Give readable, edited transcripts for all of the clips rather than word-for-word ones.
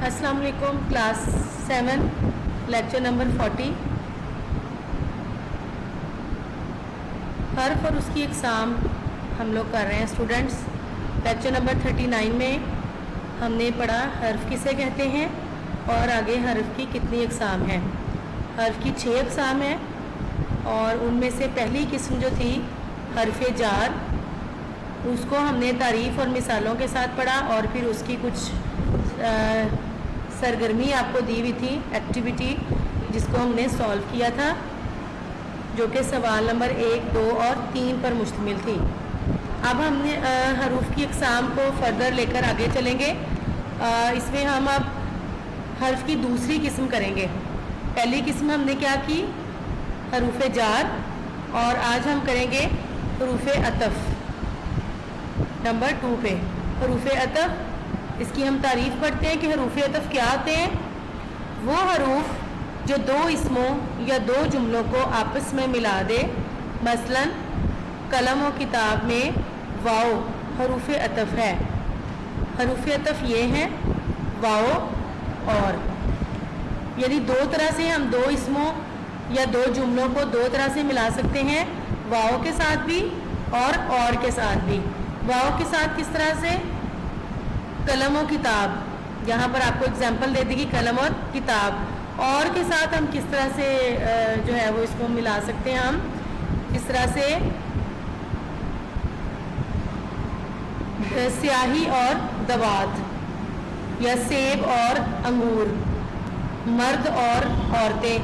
अस्सलाम वालेकुम class 7 lecture number 40 हर्फ और उसकी एग्ज़ाम हम लोग कर रहे हैं स्टूडेंट्स। लेक्चर नंबर 39 में हमने पढ़ा हर्फ किसे कहते हैं और आगे हर्फ की कितनी एग्ज़ाम है। हर्फ की 6 एग्ज़ाम है और उनमें से पहली किस्म जो थी हर्फ जार, उसको हमने तारीफ़ और मिसालों के साथ पढ़ा और फिर उसकी कुछ सरगर्मी आपको दी हुई थी, एक्टिविटी जिसको हमने सॉल्व किया था, जो कि सवाल नंबर 1, 2 और 3 पर मुश्तमिल थी। अब हमने हरूफ की एग्ज़ाम को फर्दर लेकर आगे चलेंगे। इसमें हम अब हर्फ की दूसरी किस्म करेंगे। पहली किस्म हमने क्या की, हरूफ जार, और आज हम करेंगे हरूफ अतफ़ नंबर 2 पे। हरूफ अतफ़, इसकी हम तारीफ़ पढ़ते हैं कि हरूफ अतफ़ क्या होते हैं। वो हरूफ जो दो इसमों या दो जुमलों को आपस में मिला दे। मसलन कलम और किताब में वाओ हरूफ अतफ़ है। हरूफ अतफ़ ये हैं वाओ और, यानी दो तरह से हम दो इसमों या दो जुमलों को दो तरह से मिला सकते हैं, वाओ के साथ भी और के साथ भी। वाओ के साथ किस तरह से, कलम और किताब, यहाँ पर आपको एग्जाम्पल दे देगी कलम और किताब। और के साथ हम किस तरह से जो है वो इसको मिला सकते हैं, हम किस तरह से स्याही और दवात, या सेब और अंगूर, मर्द और औरतें।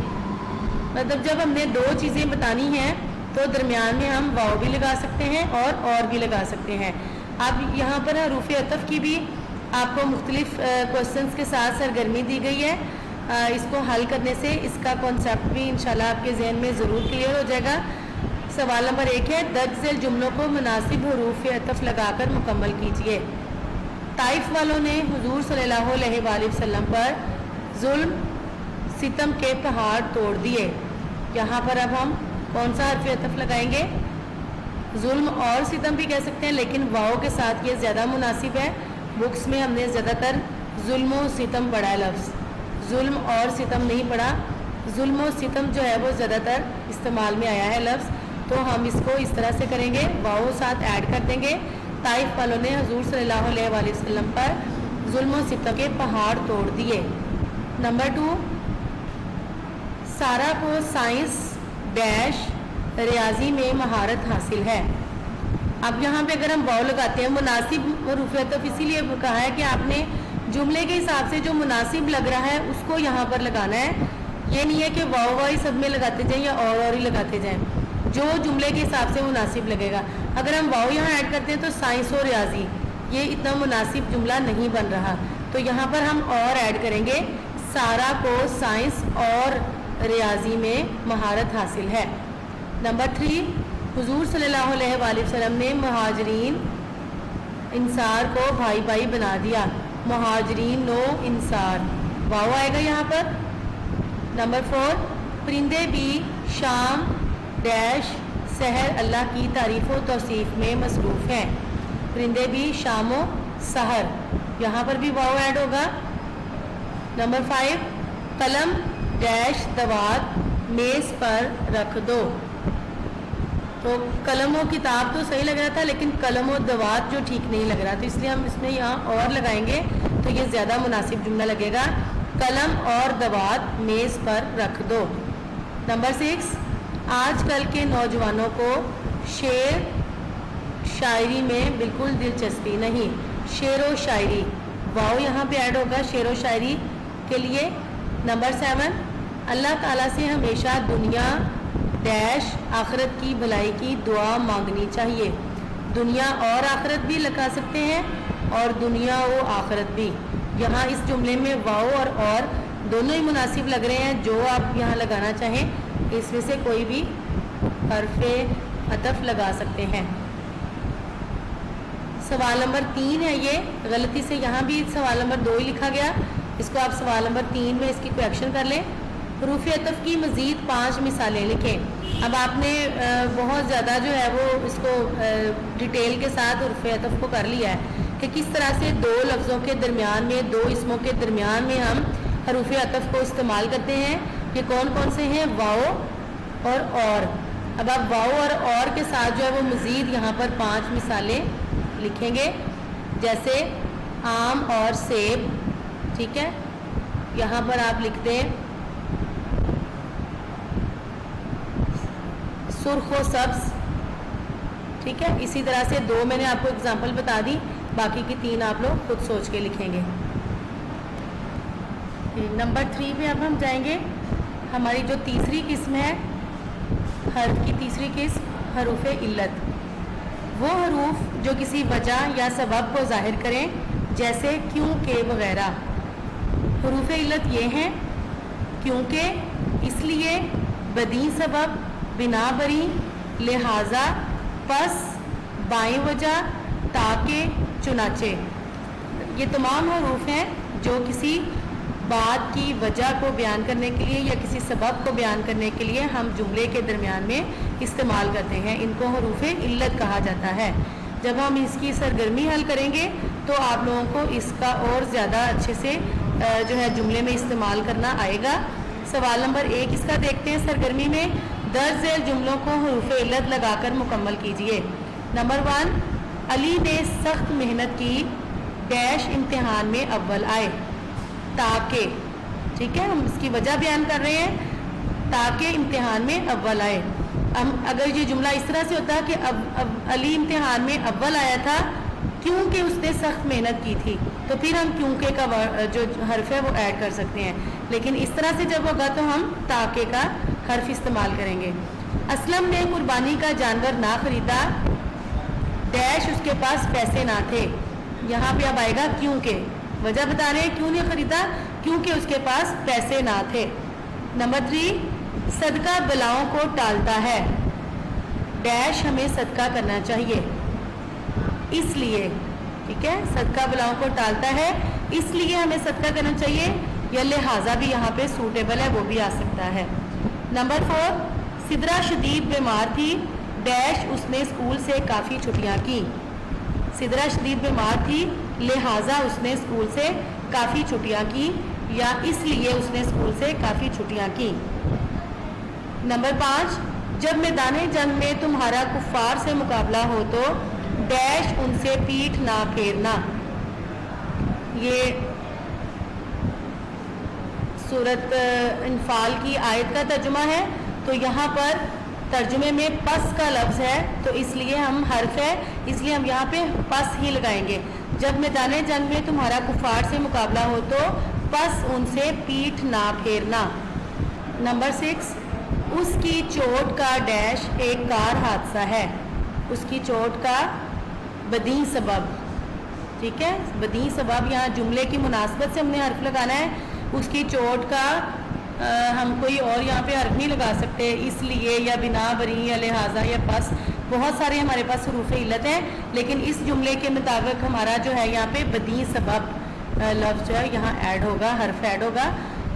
मतलब जब हमने दो चीज़ें बतानी हैं तो दरमियान में हम वाव भी लगा सकते हैं और भी लगा सकते हैं। अब यहाँ पर हरूफ अतफ़ की भी आपको मुख्तलिफ क्वेश्चंस के साथ सरगर्मी दी गई है। इसको हल करने से इसका कॉन्सेप्ट भी इंशाल्लाह आपके जहन में ज़रूर क्लियर हो जाएगा। सवाल नंबर 1 है, दर्ज झेल जुमलों को मुनासिब हरूफ अतफ़ लगाकर मुकम्मल कीजिए। ताइफ वालों ने हुजूर सल्लल्लाहु अलैहि वसल्लम पर जुल्म सितम के पहाड़ तोड़ दिए। यहाँ पर अब हम कौन सा हर्फ अतफ़ लगाएंगे, जुल्म और सितम भी कह सकते हैं, लेकिन वाव के साथ ये ज़्यादा मुनासिब है। बुक्स में हमने ज़्यादातर जुल्म और सितम पढ़ा है लफ्ज़, जुल्म और सितम नहीं पढ़ा। जुल्म और सितम जो है वो ज़्यादातर इस्तेमाल में आया है लफ्ज़, तो हम इसको इस तरह से करेंगे, वाव साथ ऐड कर देंगे। ताइफ वालों ने हुजूर सल्लल्लाहु अलैहि वसल्लम पर जुल्म और सितम के पहाड़ तोड़ दिए। नंबर 2, सारा को साइंस डैश रियाजी में महारत हासिल है। अब यहाँ पे अगर हम वाव लगाते हैं, मुनासिब हरूफ अतफ़ इसीलिए कहा है कि आपने जुमले के हिसाब से जो मुनासिब लग रहा है उसको यहाँ पर लगाना है। ये नहीं है कि वाव ही सब में लगाते जाएं या और ही लगाते जाएं, जो जुमले के हिसाब से मुनासिब लगेगा। अगर हम वाव यहाँ ऐड करते हैं तो साइंस और रियाजी, ये इतना मुनासिब जुमला नहीं बन रहा, तो यहाँ पर हम और ऐड करेंगे, सारा को साइंस और रियाजी में महारत हासिल है। नंबर 3, हुजूर सल्लल्लाहु अलैहि वसल्लम ने मुहाजिरीन इंसार को भाई भाई बना दिया। मुहाजिरीन नो इंसार, वाव आएगा यहाँ पर। नंबर 4, परिंदे भी शाम डैश सहर अल्लाह की तारीफ़ व तौसीफ़ में मसरूफ़ हैं। परिंदे भी शामो सहर, यहाँ पर भी वाव ऐड होगा। नंबर 5, कलम डैश दवात मेज़ पर रख दो। तो कलम और किताब तो सही लग रहा था, लेकिन कलम और दवात जो ठीक नहीं लग रहा, तो इसलिए हम इसमें यहाँ और लगाएंगे तो ये ज़्यादा मुनासिब जुमला लगेगा। कलम और दवात मेज़ पर रख दो। नंबर 6, आजकल के नौजवानों को शेर शायरी में बिल्कुल दिलचस्पी नहीं। शेर व शायरी, वाव यहाँ पे ऐड होगा शेर व शायरी के लिए। नंबर 7, अल्लाह ताला से हमेशा दुनिया डैश आखिरत की भलाई की दुआ मांगनी चाहिए। दुनिया और आखिरत भी लगा सकते हैं और दुनिया व आखिरत भी। यहाँ इस जुमले में वाव और दोनों ही मुनासिब लग रहे हैं, जो आप यहाँ लगाना चाहें इसमें से कोई भी हर्फ अतफ़ लगा सकते हैं। सवाल नंबर 3 है, ये गलती से यहाँ भी सवाल नंबर 2 ही लिखा गया, इसको आप सवाल नंबर 3 में इसकी करेक्शन कर लें। हरूफ अतफ़ की मज़ीद 5 मिसालें लिखें। अब आपने बहुत ज़्यादा जो है वो इसको डिटेल के साथ हरूफ अतफ़ को कर लिया है, कि किस तरह से दो लफ्ज़ों के दरमियान में, दो इसमों के दरमियान में हम हरूफ अतफ़ को इस्तेमाल करते हैं। ये कौन कौन से हैं? वाओ और। अब आप वाओ और के साथ जो है वो मज़ीद यहाँ पर 5 मिसालें लिखेंगे, जैसे आम और सेब। ठीक है, यहाँ पर आप लिखते हैं सुर्ख व सब्ज़। ठीक है, इसी तरह से 2 मैंने आपको एग्जांपल बता दी, बाकी की 3 आप लोग खुद सोच के लिखेंगे। नंबर 3 पे अब हम जाएंगे। हमारी जो तीसरी किस्म है, हर्फ की तीसरी किस्म, हरूफ इल्लत। वो हरूफ जो किसी वजह या सबब को ज़ाहिर करें, जैसे क्यों के वगैरह। हरूफ इल्लत ये हैं: क्योंकि, इसलिए, बदी सबब, बिना बरी, लिहाजा, पस, बाई वजह, ताके, चुनाचे। ये तमाम हरूफ हैं जो किसी बात की वजह को बयान करने के लिए या किसी सबब को बयान करने के लिए हम जुमले के दरमियान में इस्तेमाल करते हैं। इनको हरूफ इल्लत कहा जाता है। जब हम इसकी सरगर्मी हल करेंगे तो आप लोगों को इसका और ज़्यादा अच्छे से जो है जुमले में इस्तेमाल करना आएगा। सवाल नंबर 1 इसका देखते हैं। सरगर्मी में दर्ज झेल जुमलों को हरूफ इल्लत लगाकर मुकम्मल कीजिए। नंबर 1, अली ने सख्त मेहनत की, डैश इम्तिहान में अव्वल आए। ताकि, ठीक है, हम इसकी वजह बयान कर रहे हैं, ताकि इम्तिहान में अव्वल आए। हम अगर ये जुमला इस तरह से होता कि अब अली इम्तिहान में अव्वल आया था क्योंकि उसने सख्त मेहनत की थी, तो फिर हम क्योंकि का जो हर्फ है वो ऐड कर सकते हैं। लेकिन इस तरह से जब होगा तो हम ताकि का हर्फ इस्तेमाल करेंगे। असलम ने कुर्बानी का जानवर ना खरीदा, डैश उसके पास पैसे ना थे। यहाँ पे अब आएगा क्योंकि, वजह बता रहे हैं क्यों नहीं खरीदा, क्योंकि उसके पास पैसे ना थे। नंबर 3, सदका बलाओं को टालता है, डैश हमें सदका करना चाहिए इसलिए। ठीक है, सदका बलाओं को टालता है इसलिए हमें सदका करना चाहिए, या लिहाजा भी यहाँ पे सूटेबल है, वो भी आ सकता है। नंबर 4, सिदरा शदीद बीमार थी, डैश उसने स्कूल से काफ़ी छुट्टियाँ की। सिदरा शदीद बीमार थी लिहाजा उसने स्कूल से काफ़ी छुट्टियाँ की, या इसलिए उसने स्कूल से काफ़ी छुट्टियाँ की। नंबर 5, जब मैदान जंग में तुम्हारा कुफ्फार से मुकाबला हो तो डैश उनसे पीठ ना फेरना। ये सूरत इनफाल की आयत का तर्जुमा है, तो यहाँ पर तर्जुमे में पस का लफ्ज़ है, तो इसलिए हम हर्फ है इसलिए हम यहाँ पे पस ही लगाएंगे। जब मैदान जंग में तुम्हारा कुफार से मुकाबला हो तो पस उनसे पीठ ना फेरना। नंबर 6, उसकी चोट का डैश एक कार हादसा है। उसकी चोट का बदी सबब। ठीक है, बदी सबब यहाँ जुमले की मुनासबत से हमने हर्फ लगाना है। उसकी चोट का हम कोई और यहाँ पे हर्फ नहीं लगा सकते, इसलिए या बिना बरी या लिहाजा या पस, बहुत सारे हमारे पास हरूफ इल्लत हैं, लेकिन इस जुमले के मुताबिक हमारा जो है यहाँ पे बदी सबब लफ्ज़ जो है यहाँ ऐड होगा, हर्फ ऐड होगा।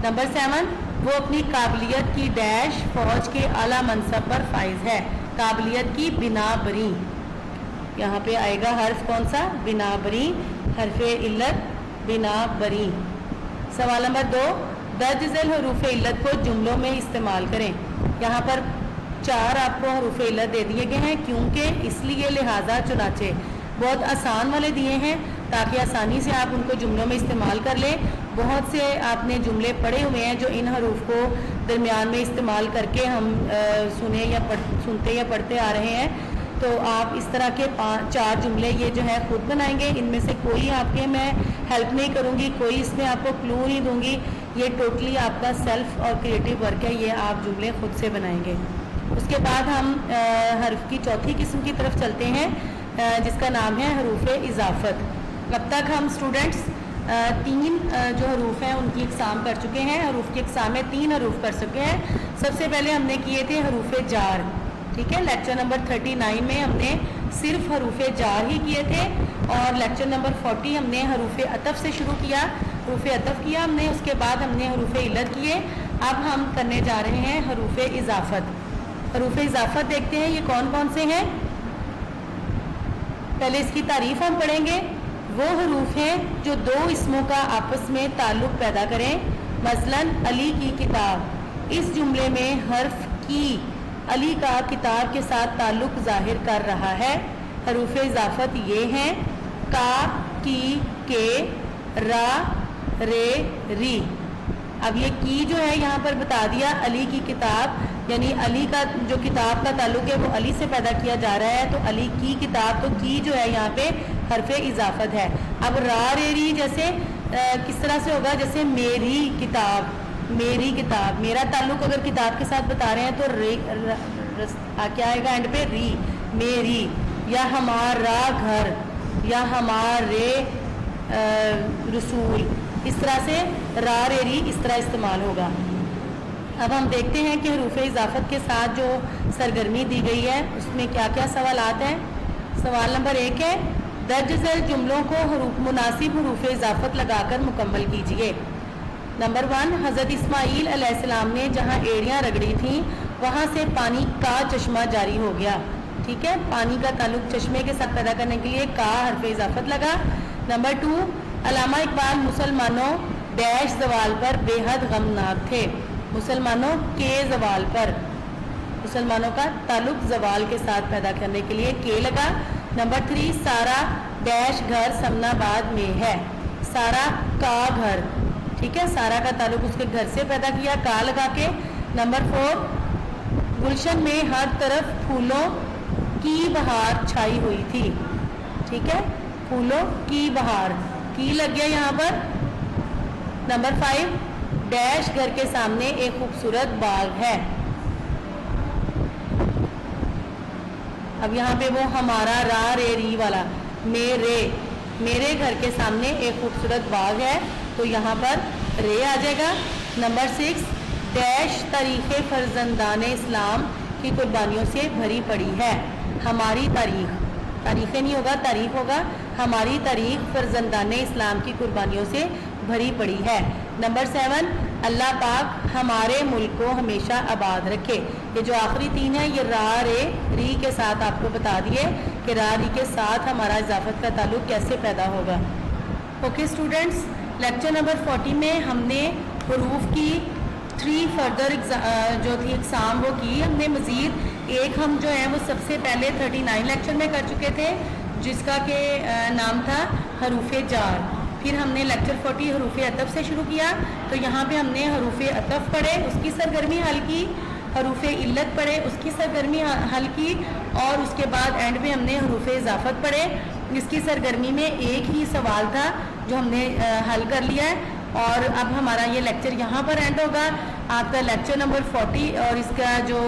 नंबर 7, वो अपनी काबिलियत की डैश फौज के आला मनसब पर फाइज है। काबिलियत की बिना बरी, यहाँ पे आएगा हर्फ कौन सा? बिना बरी, हर्फ इल्लत बिना बरी। सवाल नंबर 2, दर्ज झेल हरूफ इल्लत को जुमलों में इस्तेमाल करें। यहाँ पर 4 आपको हरूफ इल्लत दे दिए गए हैं, क्योंकि, इसलिए, लिहाजा, चुनाचे। बहुत आसान वाले दिए हैं ताकि आसानी से आप उनको जुमलों में इस्तेमाल कर लें। बहुत से आपने जुमले पढ़े हुए हैं जो इन हरूफ को दरमियान में इस्तेमाल करके हम सुनते या पढ़ते आ रहे हैं। तो आप इस तरह के 4 जुमले ये जो है खुद बनाएंगे। इनमें से कोई आपके मैं हेल्प नहीं करूँगी, कोई इसमें आपको क्लू नहीं दूँगी। ये टोटली आपका सेल्फ और क्रिएटिव वर्क है, ये आप जुमले खुद से बनाएंगे। उसके बाद हम हर्फ की चौथी किस्म की तरफ चलते हैं, जिसका नाम है हरूफ इजाफत। अब तक हम स्टूडेंट्स 3 जो हरूफ हैं उनकी इकसाम कर चुके हैं। हरूफ की इकसाम में 3 हरूफ कर चुके हैं। सबसे पहले हमने किए थे हरूफ जार। ठीक है, लेक्चर नंबर 39 में हमने सिर्फ हरूफ जार ही किए थे, और लेक्चर नंबर 40 हमने हरूफ अतफ से शुरू किया, हरूफ अतफ किया हमने, उसके बाद हमने हरूफ इल्लत किए। अब हम करने जा रहे हैं हरूफ इजाफत। हरूफ इजाफत देखते हैं ये कौन कौन से हैं। पहले इसकी तारीफ हम पढ़ेंगे, وہ حروف ہیں جو دو اسموں کا آپس میں تعلق پیدا کریں. مثلاً علی کی کتاب. اس جملے میں حرف کی علی کا کتاب کے ساتھ تعلق ظاہر کر رہا ہے. حروف اضافت یہ ہیں کا، کی، کے، را، رے، ری. اب یہ کی جو ہے یہاں پر بتا دیا علی کی کتاب، یعنی علی کا جو کتاب کا تعلق ہے وہ علی سے پیدا کیا جا رہا ہے، تو علی کی کتاب، تو کی جو ہے یہاں پہ حرف اضافت ہے. اب را رے ری جیسے کس طرح سے ہوگا؟ جیسے میری کتاب، میری کتاب، میرا تعلق اگر کتاب کے ساتھ بتا رہے ہیں تو ری کیا آئے گا اینڈ پہ؟ ری، میری. یا ہمارا گھر، یا ہمارے رسول. اس طرح سے را رے ری اس طرح استعمال ہوگا. اب ہم دیکھتے ہیں کہ حروف اضافت کے ساتھ جو سرگرمی دی گئی ہے اس میں کیا کیا سوالات ہیں. سوال نمبر 1 ہے درج ذیل جملوں کو مناسب حروف اضافت لگا کر مکمل کیجیے. نمبر 1، حضرت اسماعیل علیہ السلام نے جہاں ایڑیاں رگڑی تھیں وہاں سے پانی کا چشمہ جاری ہو گیا. ٹھیک ہے، پانی کا تعلق چشمے کے ساتھ پیدا کرنے کے لیے کا حرف اضافت لگا. نمبر 2، علامہ اقبال مسلمانوں ڈیش زوال پر بے حد غمناک تھے. مسلمانوں کے زوال پر، مسلمانوں کا تعلق زوال کے ساتھ پیدا کرنے کے لیے کے لگا. نمبر 3، سارا ڈیش گھر سمن آباد میں ہے. سارا کا گھر، ٹھیک ہے، سارا کا تعلق اس کے گھر سے پیدا کیا کا لگا کے. نمبر 4، گلشن میں ہر طرف پھولوں کی بہار چھائی ہوئی تھی. ٹھیک ہے، پھولوں کی بہار، کی لگ گیا یہاں پر. نمبر 5، ڈیش گھر کے سامنے ایک خوبصورت باغ ہے. اب یہاں پہ وہ ہمارا را رے ری والا، میرے، میرے گھر کے سامنے ایک خوبصورت باغ ہے، تو یہاں پر رے آ جائے گا. نمبر 6، ڈیش تاریخ فرزندان اسلام کی قربانیوں سے بھری پڑی ہے. ہماری تاریخ، تاریخیں نہیں ہوگا، تاریخ ہوگا. ہماری تاریخ فرزندان اسلام کی قربانیوں سے بھری پڑی ہے. نمبر 7، اللہ پاک ہمارے ملک کو ہمیشہ آباد رکھے. یہ جو آخری 3 ہے یہ را رے ری کے ساتھ آپ کو بتا دیے کہ را ری کے ساتھ ہمارا اضافت کا تعلق کیسے پیدا ہوگا. اوکے اسٹوڈنٹس، لیکچر نمبر 40 میں ہم نے حروف کی 3 فردر جو تھی اقسام وہ کی. ہم نے مزید ایک ہم جو ہیں وہ سب سے پہلے 39 لیکچر میں کر چکے تھے جس کا کہ نام تھا حروف جار. پھر ہم نے لیکچر 40 حروف عطف سے شروع کیا، تو یہاں پہ ہم نے حروف عطف پڑھے، اس کی سرگرمی حل کی. حروف علت پڑھے، اس کی سرگرمی حل کی. اور اس کے بعد اینڈ پہ ہم نے حروف اضافت پڑھے، اس کی سرگرمی میں ایک ہی سوال تھا جو ہم نے حل کر لیا ہے. اور اب ہمارا یہ لیکچر یہاں پر اینڈ ہوگا. آپ کا لیکچر نمبر 40 اور اس کا جو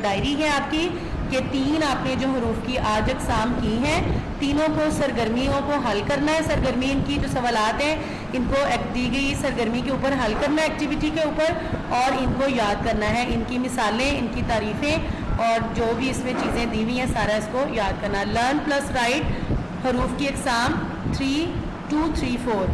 ڈائری ہے آپ کی، کہ 3 آپ نے جو حروف کی آج اقسام کی ہیں، تینوں کو سرگرمیوں کو حل کرنا ہے. سرگرمی ان کی جو سوالات ہیں ان کو دی گئی سرگرمی کے اوپر حل کرنا ہے، ایکٹیویٹی کے اوپر، اور ان کو یاد کرنا ہے. ان کی مثالیں، ان کی تعریفیں اور جو بھی اس میں چیزیں دی ہوئی ہیں سارا اس کو یاد کرنا. لرن پلس رائٹ حروف کی اقسام 3 2 3 4.